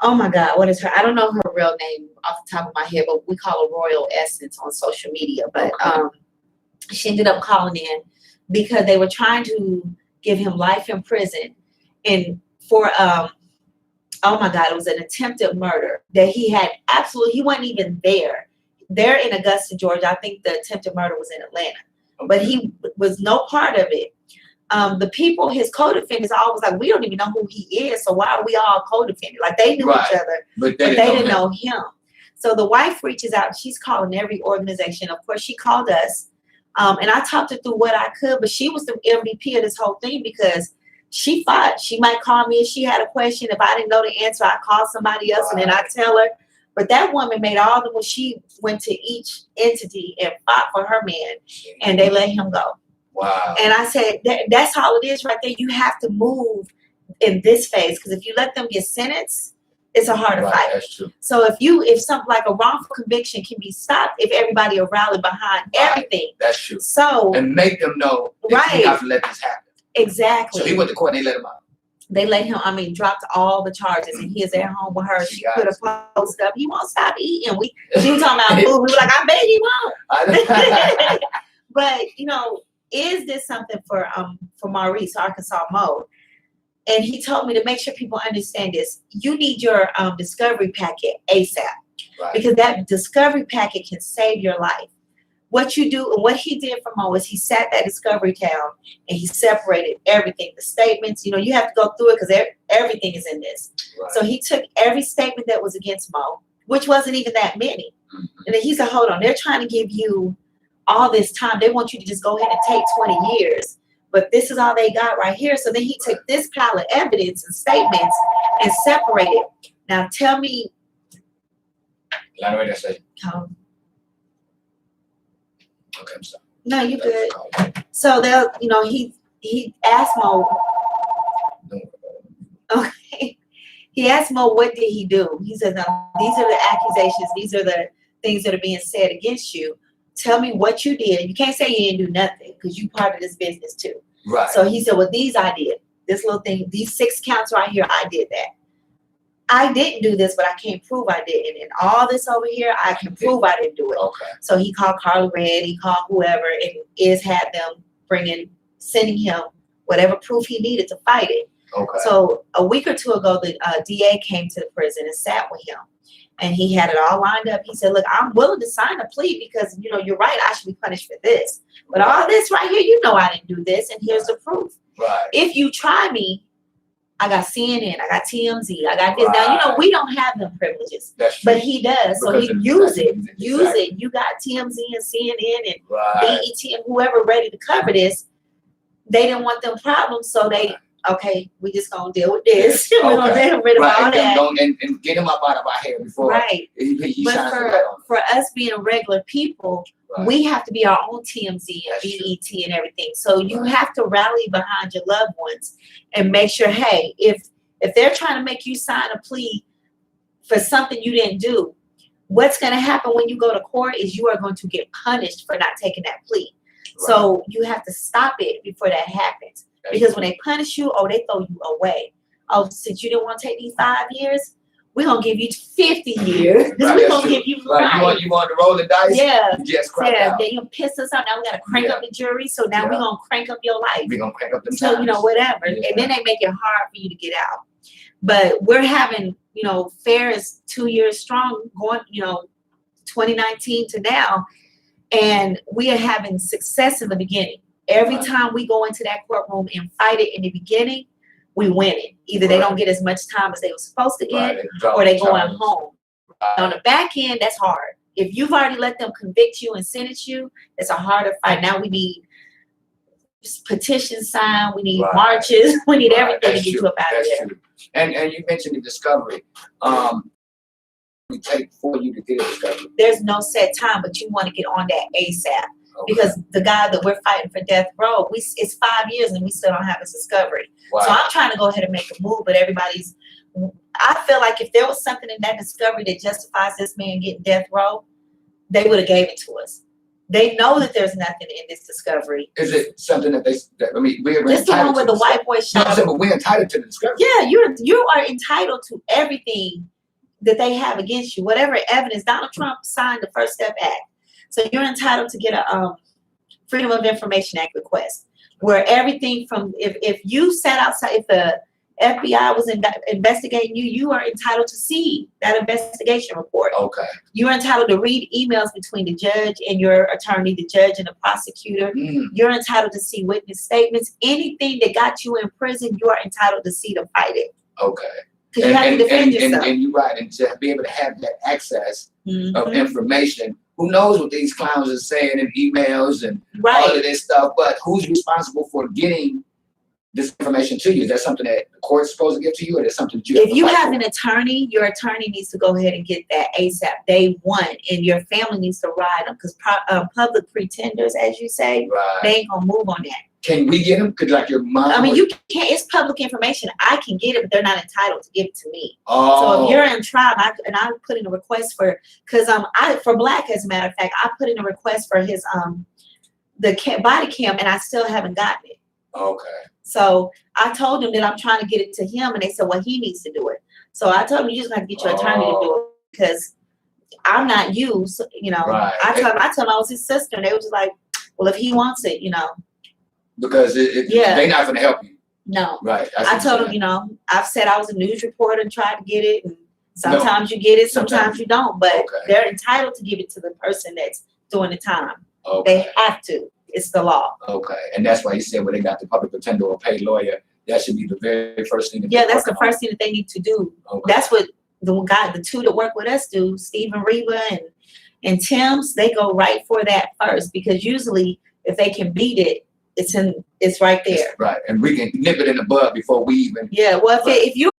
Oh my God, what is her? I don't know her real name off the top of my head, but we call her Royal Essence on social media. But she ended up calling in because they were trying to give him life in prison, and for oh my God, it was an attempted murder that he had he wasn't even there. They're in Augusta, Georgia. I think the attempted murder was in Atlanta, but he was no part of it. The people, his co-defendants, always like, we don't even know who he is, so why are we all co-defendants? Like, they knew each other, but they didn't know him. So the wife reaches out. She's calling every organization. Of course, she called us, and I talked her through what I could, but she was the MVP of this whole thing because she thought she might call me if she had a question. If I didn't know the answer, I'd call somebody else, and then I'd tell her. But that woman made all the, when she went to each entity and fought for her man, and they let him go. Wow. And I said, that's all it is right there. You have to move in this phase, because if you let them get sentenced, it's a harder fight. That's true. So if something like a wrongful conviction can be stopped, if everybody will rally behind everything. That's true. So and make them know that you have to let this happen. Exactly. So he went to court and they let him out. They let him, dropped all the charges, and he is at home with her. She put a post up. He won't stop eating. She was talking about food. We were like, I bet he won't. But, is this something for Maurice, Arkansas Mode? And he told me to make sure people understand this. You need your discovery packet ASAP. Right. Because that discovery packet can save your life. What you do, and what he did for Mo is he sat that discovery down and he separated everything, the statements. You have to go through it because everything is in this. Right. So he took every statement that was against Mo, which wasn't even that many. Mm-hmm. And then he said, hold on, they're trying to give you all this time. They want you to just go ahead and take 20 years. But this is all they got right here. So then he took this pile of evidence and statements and separated. Now tell me. Okay, I'm sorry. No, you good. So they'll, he asked Mo. Okay. He asked Mo, what did he do? He said, no, these are the accusations. These are the things that are being said against you. Tell me what you did. You can't say you didn't do nothing because you part of this business too. Right. So he said, well, these I did. This little thing, these 6 counts right here, I did that. I didn't do this, but I can't prove I didn't. And all this over here, I can prove I didn't do it. Okay. So he called Carla Red, he called whoever, and had them sending him whatever proof he needed to fight it. Okay. So a week or two ago, the DA came to the prison and sat with him. And he had it all lined up. He said, look, I'm willing to sign a plea because, you're right, I should be punished for this. But all this right here, I didn't do this, and here's the proof. Right. If you try me, I got CNN, I got TMZ, I got this. Right. Now, we don't have them privileges, but he does. So he use it. You got TMZ and CNN and BET and whoever ready to cover this. They didn't want them problems, so they, okay, we just going to deal with this. We're going to get him rid of all that. And get him up out of our hair before. Right. But for us being regular people, we have to be our own TMZ and BET and everything. So you have to rally behind your loved ones and make sure, hey, if they're trying to make you sign a plea for something you didn't do, what's going to happen when you go to court is you are going to get punished for not taking that plea. Right. So you have to stop it before that happens. Because when they punish you, they throw you away. Oh, since you didn't want to take these 5 years, we're going to give you 50 years. We're going to give you life. You want to roll the dice? Yeah. You just crank out. Then you piss us off. Now we got to crank up the jury. So now we're going to crank up your life. We're going to crank up the time. So, whatever. Yeah. And then they make it hard for you to get out. But we're having, fair is 2 years strong going, 2019 to now. And we are having success in the beginning. Every time we go into that courtroom and fight it in the beginning, we win it. Either they don't get as much time as they were supposed to get, or they go on home. On the back end, that's hard. If you've already let them convict you and sentence you, it's a harder fight. Now we need petitions signed, we need marches, we need everything to get you up out of there. True. And you mentioned the discovery. We take for you to get a discovery. There's no set time, but you want to get on that ASAP. Okay. Because the guy that we're fighting for death row, it's 5 years and we still don't have his discovery. Wow. So I'm trying to go ahead and make a move, but I feel like if there was something in that discovery that justifies this man getting death row, they would have gave it to us. They know that there's nothing in this discovery. Is it something that we're this the one where the white boy shot? No, but we're entitled to the discovery. Yeah, you are entitled to everything that they have against you, whatever evidence. Donald Trump signed the First Step Act, so you're entitled to get a Freedom of Information Act request, where everything from if you sat outside, if the FBI was investigating you, you are entitled to see that investigation report. Okay. You're entitled to read emails between the judge and your attorney, the judge and the prosecutor. You're entitled to see witness statements. Anything that got you in prison, you are entitled to see to fight it. Okay. Because you have to defend yourself. And you're right, and to be able to have that access of information. Who knows what these clowns are saying in emails and all of this stuff, but who's responsible for getting this information to you? Is that something that the court's supposed to give to you, or is that something that you have if you have an attorney, your attorney needs to go ahead and get that ASAP, day one, and your family needs to ride them, because public pretenders, as you say, they ain't gonna move on that. Can we get them? Could like your mom? I mean, you can't. It's public information. I can get it, but they're not entitled to give it to me. Oh. So if you're in trial, I put in a request for, because for Black, as a matter of fact, I put in a request for his the body cam, and I still haven't gotten it. Okay. So I told them that I'm trying to get it to him, and they said, well, he needs to do it. So I told him, you just got to get your attorney to do it, because I'm not you. So, you know, I told him I was his sister, and they were just like, well, if he wants it, you know. Because they're not going to help you. No. Right. I told him, you know, I've said I was a news reporter and tried to get it, and sometimes you get it, sometimes you don't, but they're entitled to give it to the person that's doing the time. Okay. They have to. It's the law. Okay. And that's why you said when they got the public pretender or paid lawyer, that should be the very first thing. That's the first thing that they need to do. Okay. That's what the two that work with us do, Steve and Reba and Tim's, they go right for that first, because usually if they can beat it, it's right there. Right. And we can nip it in the bud before we even. Yeah. Well, if you